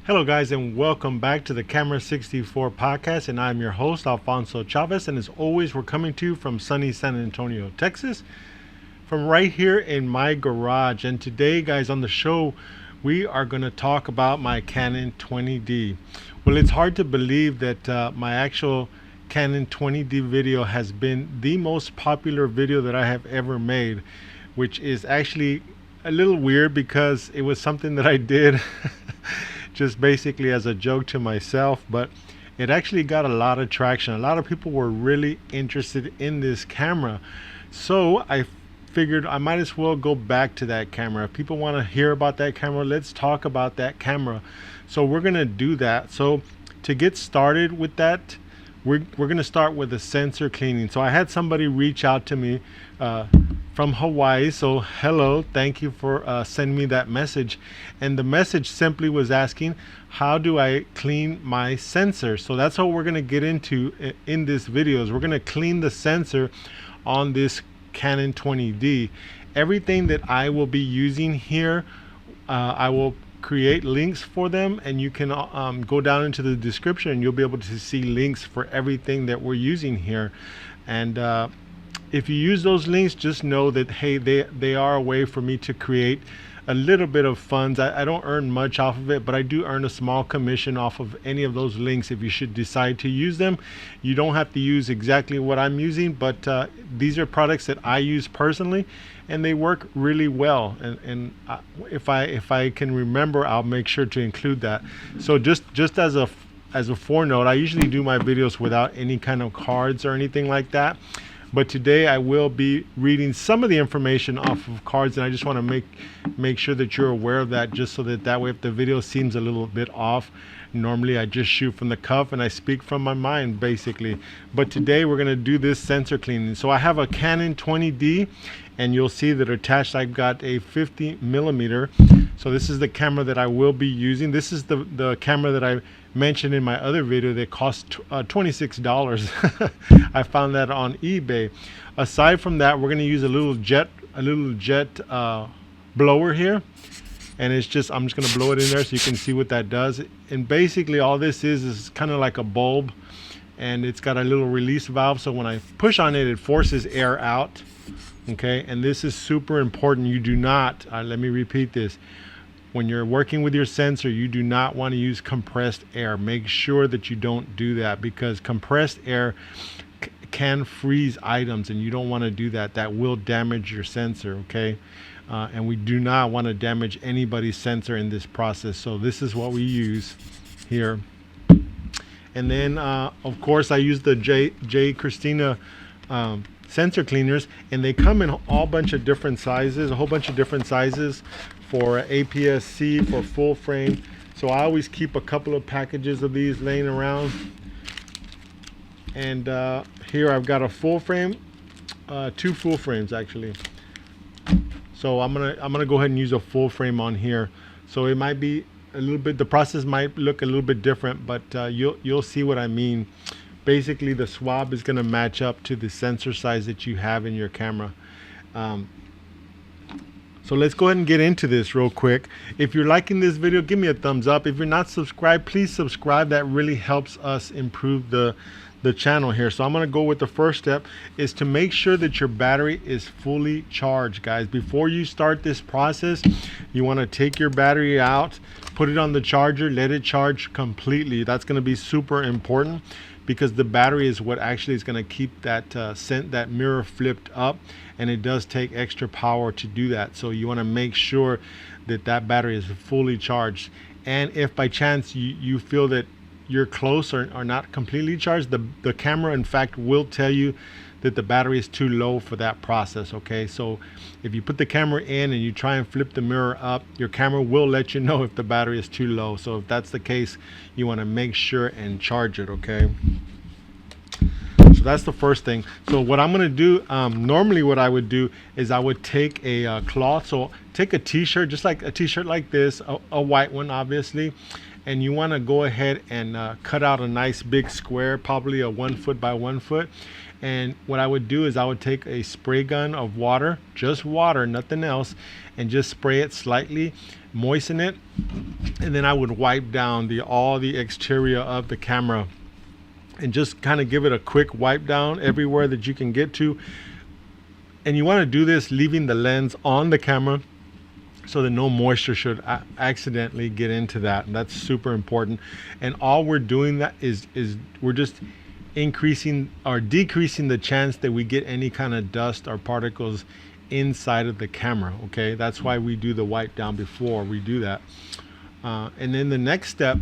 Hello guys, and welcome back to the Camera 64 podcast, and I'm your host Alfonso Chavez, and as always we're coming to you from sunny San Antonio, Texas, from right here in my garage. And today guys, on the show we are going to talk about my Canon 20D. Well, it's hard to believe that my actual Canon 20D video has been the most popular video that I have ever made, which is actually a little weird because it was something that I did just basically as a joke to myself, but it actually got a lot of traction. A lot of people were really interested in this camera, so I figured I might as well go back to that camera. If people want to hear about that camera, let's talk about that camera. So we're gonna do that. So to get started with that, we're gonna start with the sensor cleaning. So I had somebody reach out to me from Hawaii. So hello, thank you for sending me that message. And the message simply was asking, how do I clean my sensor? So that's what we're gonna get into in this video. Is we're gonna clean the sensor on this Canon 20D. Everything that I will be using here, I will create links for them, and you can go down into the description and you'll be able to see links for everything that we're using here. And if you use those links, just know that hey, they are a way for me to create a little bit of funds. I don't earn much off of it, but I do earn a small commission off of any of those links if you should decide to use them. You don't have to use exactly what I'm using, but these are products that I use personally, and they work really well. And if I can remember, I'll make sure to include that. So just as a forenote, I usually do my videos without any kind of cards or anything like that. But today I will be reading some of the information off of cards, and I just want to make sure that you're aware of that, just so that way if the video seems a little bit off, normally I just shoot from the cuff and I speak from my mind basically. But today we're going to do this sensor cleaning. So I have a Canon 20D, and you'll see that attached I've got a 50mm. So this is the camera that I will be using. This is the camera that I mentioned in my other video that cost $26. I found that on eBay. Aside from that, we're going to use a little jet blower here, and I'm just going to blow it in there so you can see what that does. And basically all this is kind of like a bulb, and it's got a little release valve, so when I push on it, it forces air out. Okay, and this is super important. You do not, let me repeat this, when you're working with your sensor, you do not want to use compressed air. Make sure that you don't do that, because compressed air can freeze items, and you don't want to do that. That will damage your sensor, okay? And we do not want to damage anybody's sensor in this process. So this is what we use here. And then of course I use the Christina sensor cleaners, and they come in a whole bunch of different sizes, for APS-C, for full frame. So I always keep a couple of packages of these laying around. And here I've got a full frame, two full frames actually. So I'm gonna go ahead and use a full frame on here. So it might be a little bit, the process might look a little bit different, but you'll see what I mean. Basically the swab is going to match up to the sensor size that you have in your camera. So let's go ahead and get into this real quick. If you're liking this video, give me a thumbs up. If you're not subscribed, please subscribe. That really helps us improve the channel here. So I'm going to go with the first step, is to make sure that your battery is fully charged, guys. Before you start this process, you want to take your battery out, put it on the charger, let it charge completely. That's going to be super important, because the battery is what actually is going to keep that mirror flipped up, and it does take extra power to do that. So you want to make sure that that battery is fully charged. And if by chance you feel that you're close or not completely charged, the camera in fact will tell you that the battery is too low for that process. Okay, so if you put the camera in and you try and flip the mirror up, your camera will let you know if the battery is too low. So if that's the case, you want to make sure and charge it. Okay, so that's the first thing. So what I'm going to do, normally what I would do is I would take a cloth. So take a t-shirt, just like a t-shirt like this, a white one obviously, and you want to go ahead and cut out a nice big square, probably a 1 foot by 1 foot. And what I would do is I would take a spray gun of water, just water, nothing else, and just spray it slightly. moisten it, and then I would wipe down all the exterior of the camera, and just kind of give it a quick wipe down everywhere that you can get to. And you want to do this leaving the lens on the camera so that no moisture should accidentally get into that. And that's super important. And all we're doing that is we're just increasing or decreasing the chance that we get any kind of dust or particles inside of the camera. Okay, that's why we do the wipe down before we do that. And then the next step,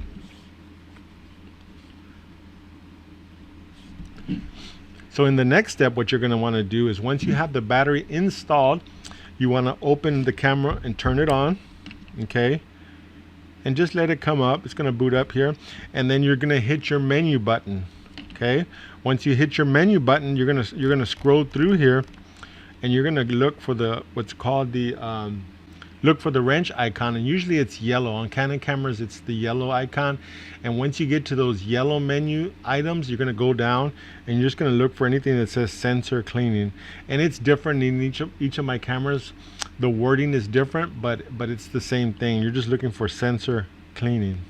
so in the next step, what you're going to want to do is, once you have the battery installed, you want to open the camera and turn it on. Okay, and just let it come up. It's going to boot up here, and then you're going to hit your menu button. Okay, once you hit your menu button, you're gonna scroll through here, and you're gonna look for what's called the look for the wrench icon, and usually it's yellow. On Canon cameras, it's the yellow icon. And once you get to those yellow menu items, you're gonna go down and you're just gonna look for anything that says sensor cleaning. And it's different in each of my cameras. The wording is different, but it's the same thing. You're just looking for sensor cleaning.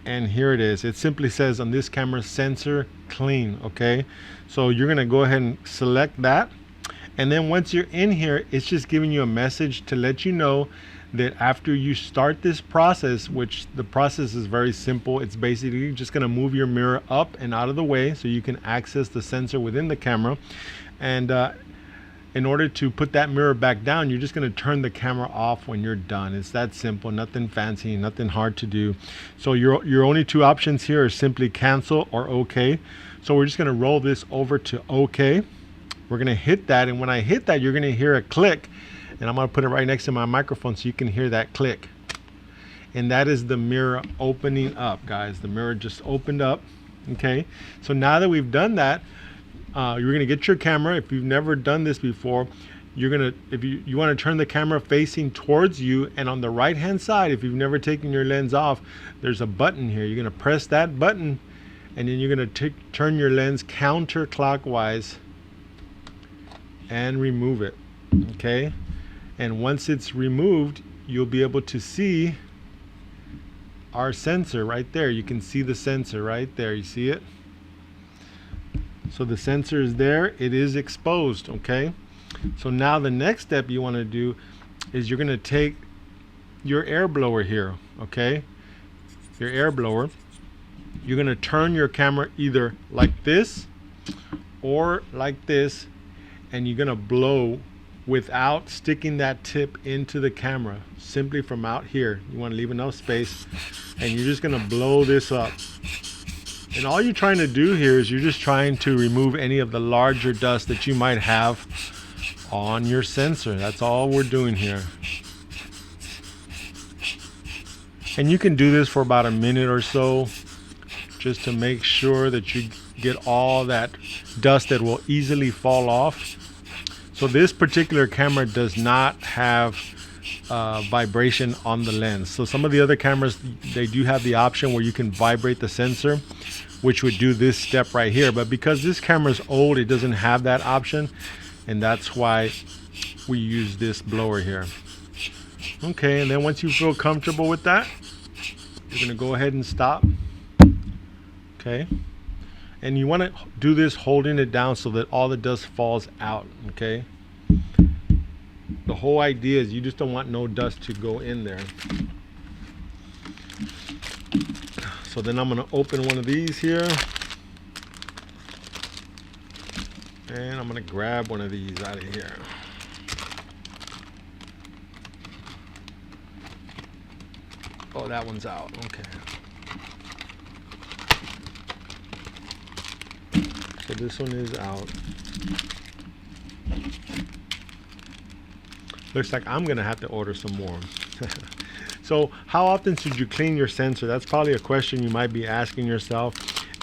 And here it is. It simply says on this camera, sensor clean. Okay, so you're gonna go ahead and select that. And then once you're in here, it's just giving you a message to let you know that after you start this process, which the process is very simple, it's basically just going to move your mirror up and out of the way so you can access the sensor within the camera. And in order to put that mirror back down, you're just going to turn the camera off when you're done. It's that simple, nothing fancy, nothing hard to do. So your only two options here are simply cancel or OK. So we're just going to roll this over to OK. We're going to hit that, and when I hit that, you're going to hear a click, and I'm going to put it right next to my microphone so you can hear that click. And that is the mirror opening up, guys. The mirror just opened up. Okay, so now that we've done that, you're going to get your camera. If you've never done this before, you're going to, if you want to turn the camera facing towards you, and on the right hand side, if you've never taken your lens off, there's a button here. You're going to press that button, and then you're going to turn your lens counterclockwise and remove it. Okay, and once it's removed, you'll be able to see our sensor right there. You can see the sensor right there. You see it? So the sensor is there. It is exposed. Okay, so now the next step you want to do is you're going to take your air blower here. Okay, your air blower, you're going to turn your camera either like this or like this, and you're going to blow without sticking that tip into the camera, simply from out here. You want to leave enough space, and you're just going to blow this up. And all you're trying to do here is you're just trying to remove any of the larger dust that you might have on your sensor. That's all we're doing here. And you can do this for about a minute or so, just to make sure that you get all that dust that will easily fall off. So this particular camera does not have vibration on the lens. So some of the other cameras, they do have the option where you can vibrate the sensor, which would do this step right here. But because this camera is old, it doesn't have that option, and that's why we use this blower here. Okay, and then once you feel comfortable with that, you're going to go ahead and stop. Okay, and you want to do this holding it down so that all the dust falls out. Okay, the whole idea is you just don't want no dust to go in there. So then I'm going to open one of these here, and I'm going to grab one of these out of here. Oh, that one's out. Okay. So this one is out. Looks like I'm gonna have to order some more. So how often should you clean your sensor? That's probably a question you might be asking yourself.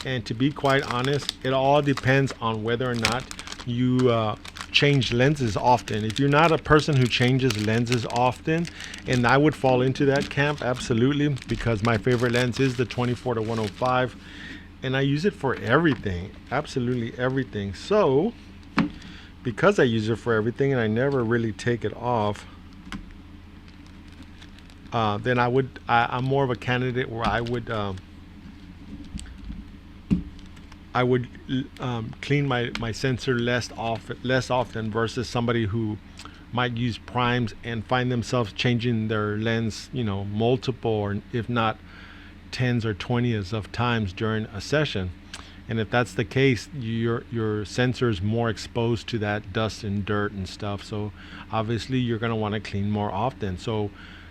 And to be quite honest, it all depends on whether or not you change lenses often. If you're not a person who changes lenses often, and I would fall into that camp, absolutely, because my favorite lens is the 24-105. And I use it for everything, absolutely everything. So because I use it for everything and I never really take it off, then I'm more of a candidate where I would clean my sensor less often versus somebody who might use primes and find themselves changing their lens, multiple or if not tens or 20s of times during a session. And if that's the case, your sensor is more exposed to that dust and dirt and stuff. So obviously you're going to want to clean more often. So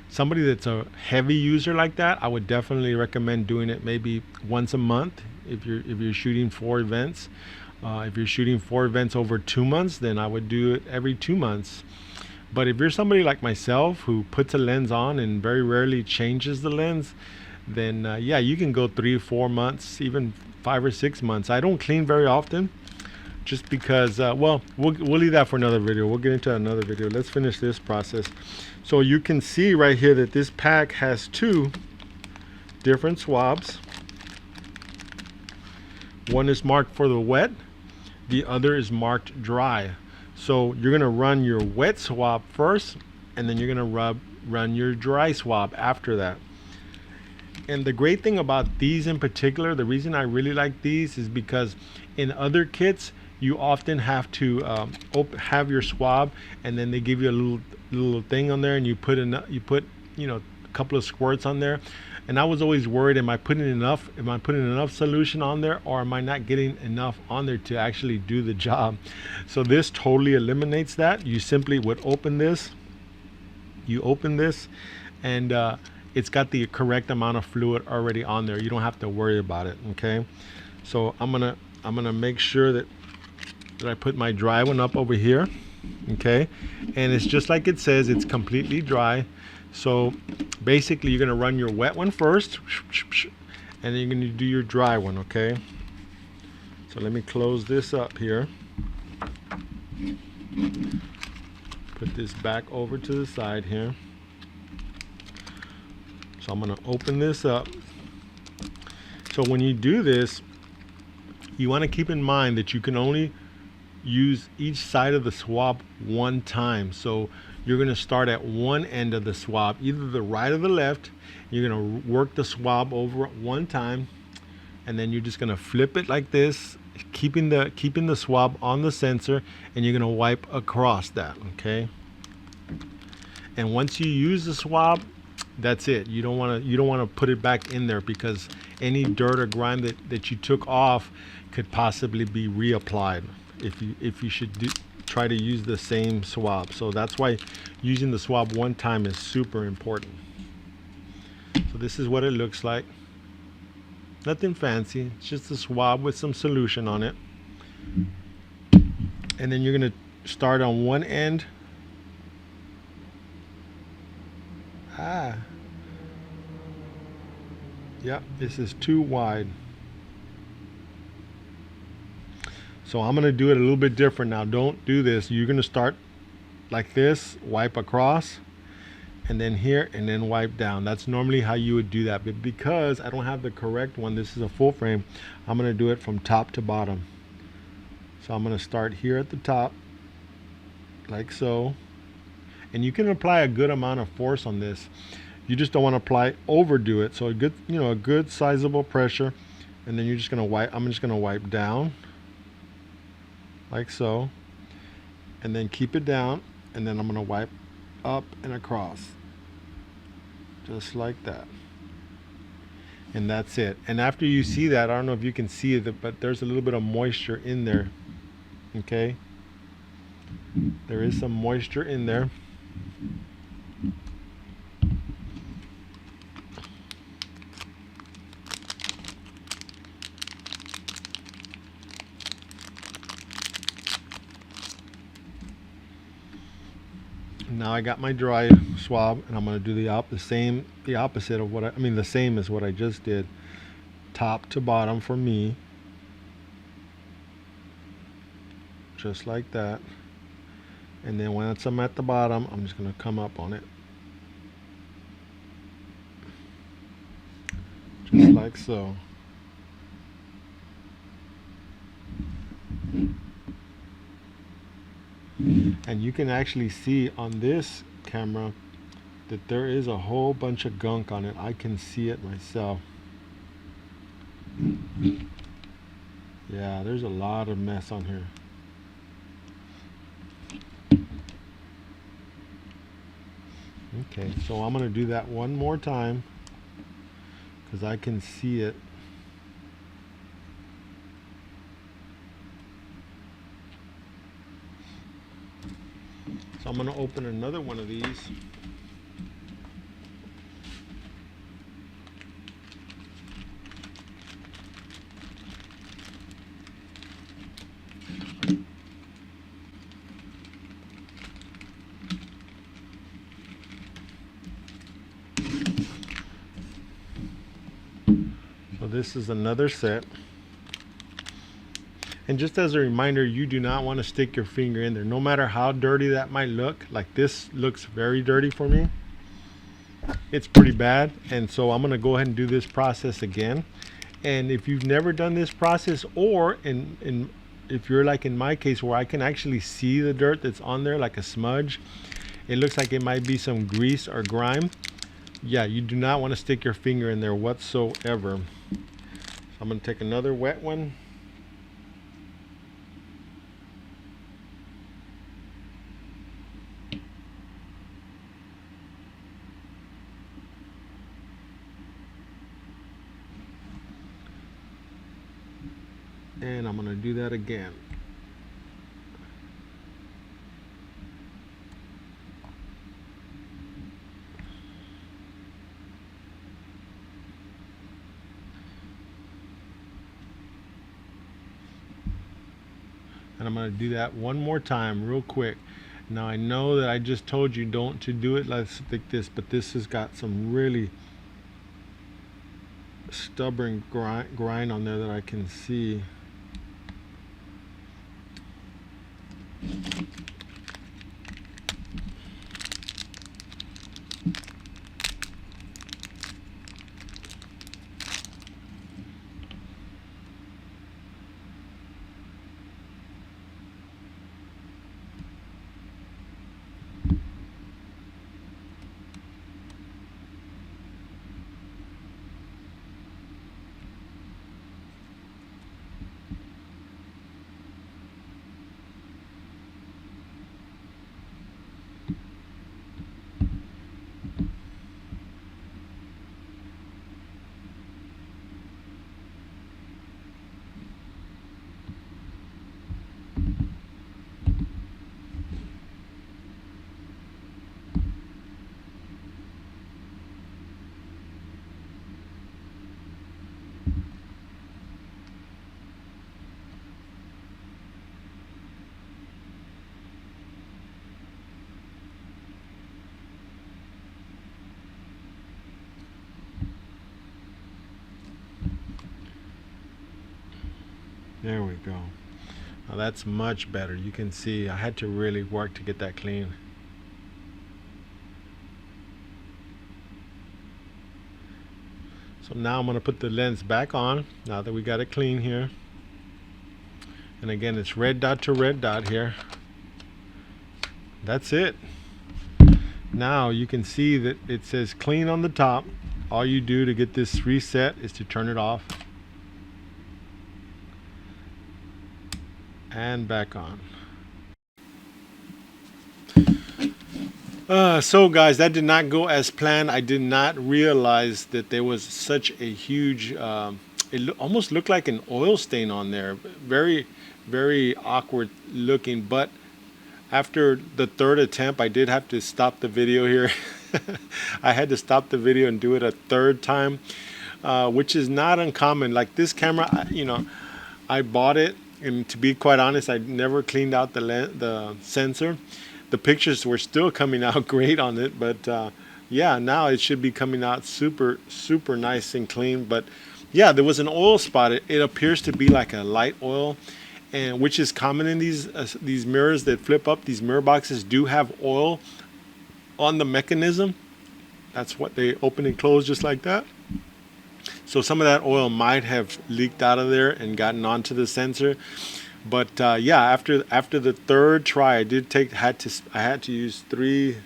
somebody that's a heavy user like that, I would definitely recommend doing it maybe once a month if you're shooting 4 events. If you're shooting 4 events over 2 months, then I would do it every 2 months. But if you're somebody like myself who puts a lens on and very rarely changes the lens, then yeah, you can go 3 or 4 months, even 5 or 6 months. I don't clean very often, just because well, we'll leave that for another video. We'll get into another video. Let's finish this process. So you can see right here that this pack has 2 different swabs. One is marked for the wet, the other is marked dry. So you're going to run your wet swab first, and then you're going to run your dry swab after that. And the great thing about these in particular, the reason I really like these is because in other kits you often have to have your swab, and then they give you a little thing on there, and you put a couple of squirts on there. And I was always worried, am I putting enough solution on there, or am I not getting enough on there to actually do the job? So this totally eliminates that. You simply would open this, and it's got the correct amount of fluid already on there. You don't have to worry about it. Okay, so I'm gonna make sure that I put my dry one up over here. Okay, and it's just like it says, it's completely dry. So basically you're gonna run your wet one first, and then you're gonna do your dry one. Okay, so let me close this up here, put this back over to the side here. So I'm going to open this up. So when you do this, you want to keep in mind that you can only use each side of the swab one time. So you're going to start at one end of the swab, either the right or the left. You're going to work the swab over one time, and then you're just going to flip it like this, keeping the swab on the sensor, and you're going to wipe across that. Okay, and once you use the swab, that's it. You don't want to put it back in there, because any dirt or grime that you took off could possibly be reapplied if you should try to use the same swab. So that's why using the swab one time is super important. So this is what it looks like. Nothing fancy, it's just a swab with some solution on it. And then you're going to start on one end. Yep, this is too wide. So I'm going to do it a little bit different now. Don't do this. You're going to start like this, wipe across, and then here, and then wipe down. That's normally how you would do that. But because I don't have the correct one, this is a full frame, I'm going to do it from top to bottom. So I'm going to start here at the top, like so. And you can apply a good amount of force on this. You just don't want to overdo it. So a good sizable pressure, and then you're just going to wipe. I'm just going to wipe down like so, and then keep it down, and then I'm going to wipe up and across just like that. And that's it. And after you see that, I don't know if you can see it, but there's a little bit of moisture in there. Okay, there is some moisture in there. Now I got my dry swab, and I'm going to do the opposite of what the same as what I just did, top to bottom for me, just like that. And then once I'm at the bottom, I'm just going to come up on it, just like so. And you can actually see on this camera that there is a whole bunch of gunk on it. I can see it myself. Yeah, there's a lot of mess on here. Okay, so I'm going to do that one more time because I can see it. So I'm going to open another one of these. So this is another set. And just as a reminder, you do not want to stick your finger in there, no matter how dirty that might look. Like this looks very dirty for me. It's pretty bad. And so I'm going to go ahead and do this process again. And if you've never done this process, or if you're like in my case where I can actually see the dirt that's on there like a smudge, it looks like it might be some grease or grime. Yeah, you do not want to stick your finger in there whatsoever. So I'm going to take another wet one. And I'm going to do that again. And I'm going to do that one more time real quick. Now I know that I just told you don't to do it like this, but this has got some really stubborn grind on there that I can see. There we go. Now that's much better. You can see I had to really work to get that clean. So now I'm going to put the lens back on now that we got it clean here. And again, it's red dot to red dot here. That's it. Now you can see that it says clean on the top. All you do to get this reset is to turn it off and back on. So guys, that did not go as planned. I did not realize that there was such a huge it almost looked like an oil stain on there. Very, very awkward looking. But after the third attempt, I did have to stop the video here. I had to stop the video and do it a third time, which is not uncommon. Like this camera, I bought it, and to be quite honest, I never cleaned out the sensor. The pictures were still coming out great on it, but yeah, now it should be coming out super, super nice and clean. But yeah, there was an oil spot. It appears to be like a light oil, and which is common in these mirrors that flip up. These mirror boxes do have oil on the mechanism. That's what they open and close just like that. So some of that oil might have leaked out of there and gotten onto the sensor. But yeah, after the third try, I had to use three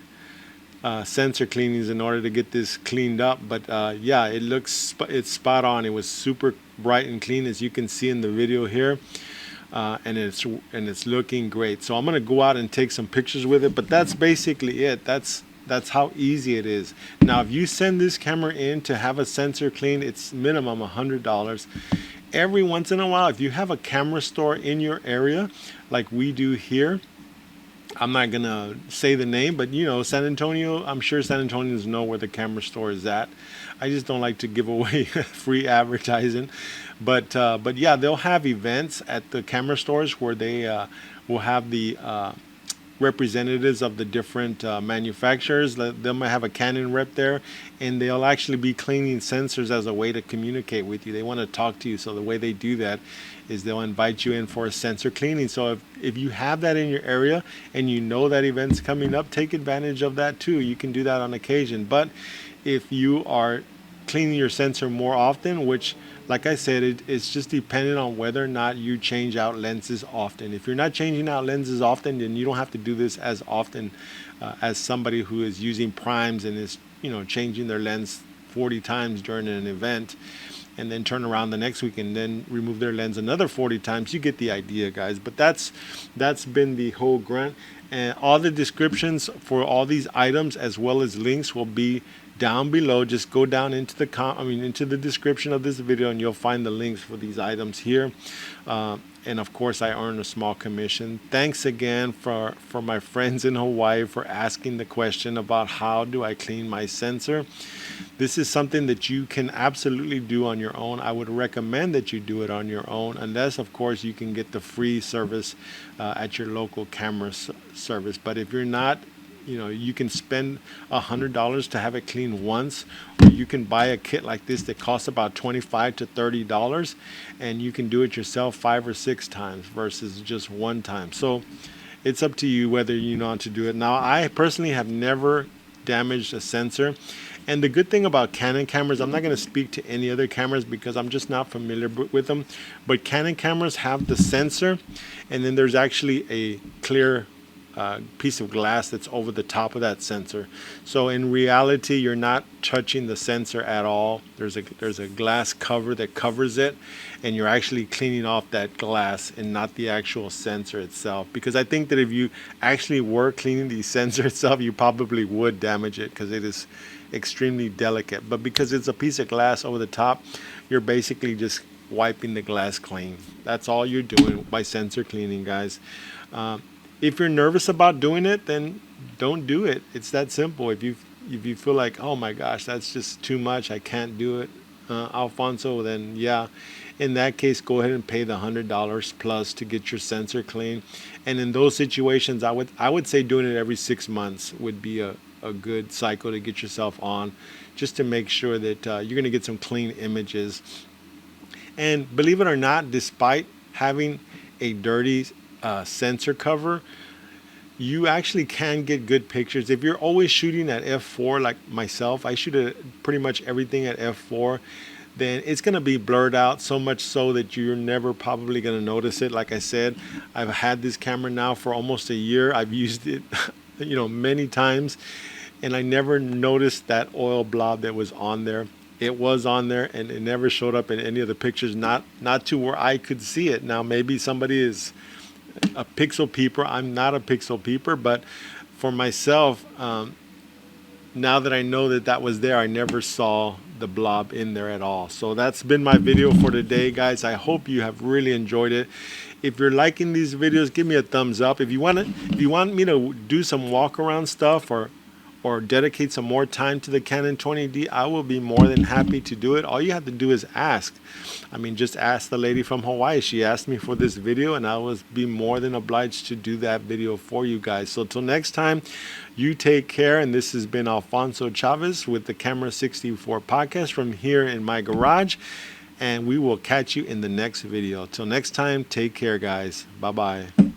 sensor cleanings in order to get this cleaned up. But yeah, it's spot on. It was super bright and clean, as you can see in the video here. And it's looking great. So I'm gonna go out and take some pictures with it, but that's basically it. That's how easy it is. Now, if you send this camera in to have a sensor clean, it's minimum $100. Every once in a while, if you have a camera store in your area, like we do here, I'm not gonna say the name, but you know, San Antonio, I'm sure San Antonians know where the camera store is at. I just don't like to give away free advertising, but yeah, they'll have events at the camera stores where they will have the representatives of the different manufacturers. They might have a Canon rep there, and they'll actually be cleaning sensors as a way to communicate with you. They want to talk to you, so the way they do that is they'll invite you in for a sensor cleaning. So if you have that in your area and you know that event's coming up, take advantage of that too. You can do that on occasion. But if you are cleaning your sensor more often, which, like I said, it's just dependent on whether or not you change out lenses often. If you're not changing out lenses often, then you don't have to do this as often as somebody who is using primes and is, you know, changing their lens 40 times during an event, and then turn around the next week and then remove their lens another 40 times. You get the idea, guys. But that's been the whole grunt. And all the descriptions for all these items, as well as links, will be down below. Just go down into the description of this video, and you'll find the links for these items here. And of course, I earn a small commission. Thanks again for my friends in Hawaii for asking the question about how do I clean my sensor. This is something that you can absolutely do on your own. I would recommend that you do it on your own, unless of course you can get the free service at your local camera service. But if you're not, you know, you can spend $100 to have it cleaned once, or you can buy a kit like this that costs about $25 to $30, and you can do it yourself 5 or 6 times versus just one time. So it's up to you whether you know how to do it. Now, I personally have never damaged a sensor. And the good thing about Canon cameras, I'm not going to speak to any other cameras because I'm just not familiar with them, but Canon cameras have the sensor, and then there's actually a clear piece of glass that's over the top of that sensor. So in reality, you're not touching the sensor at all. There's a glass cover that covers it, and you're actually cleaning off that glass and not the actual sensor itself. Because I think that if you actually were cleaning the sensor itself, you probably would damage it because it is extremely delicate. But because it's a piece of glass over the top, you're basically just wiping the glass clean. That's all you're doing by sensor cleaning, guys. If you're nervous about doing it, then don't do it. It's that simple. If you feel like, oh my gosh, that's just too much, I can't do it, Alfonso, then yeah, in that case, go ahead and pay the $100 plus to get your sensor clean. And in those situations, I would say doing it every 6 months would be a good cycle to get yourself on, just to make sure that you're going to get some clean images. And believe it or not, despite having a dirty sensor cover, you actually can get good pictures. If you're always shooting at f4 like myself, I shoot pretty much everything at f4, then it's going to be blurred out, so much so that you're never probably going to notice it. Like I said, I've had this camera now for almost a year. I've used it you know, many times, and I never noticed that oil blob that was on there. It was on there, and it never showed up in any of the pictures, not to where I could see it. Now, maybe somebody is a pixel peeper. I'm not a pixel peeper, but for myself, now that I know that that was there, I never saw the blob in there at all. So that's been my video for today, guys. I hope you have really enjoyed it. If you're liking these videos, give me a thumbs up. If you want me to do some walk around stuff or dedicate some more time to the Canon 20D, I will be more than happy to do it. All you have to do is ask. I mean, just ask the lady from Hawaii. She asked me for this video, and I will be more than obliged to do that video for you guys. So till next time, you take care. And this has been Alfonso Chavez with the Camera 64 podcast from here in my garage. And we will catch you in the next video. Till next time, take care, guys. Bye-bye.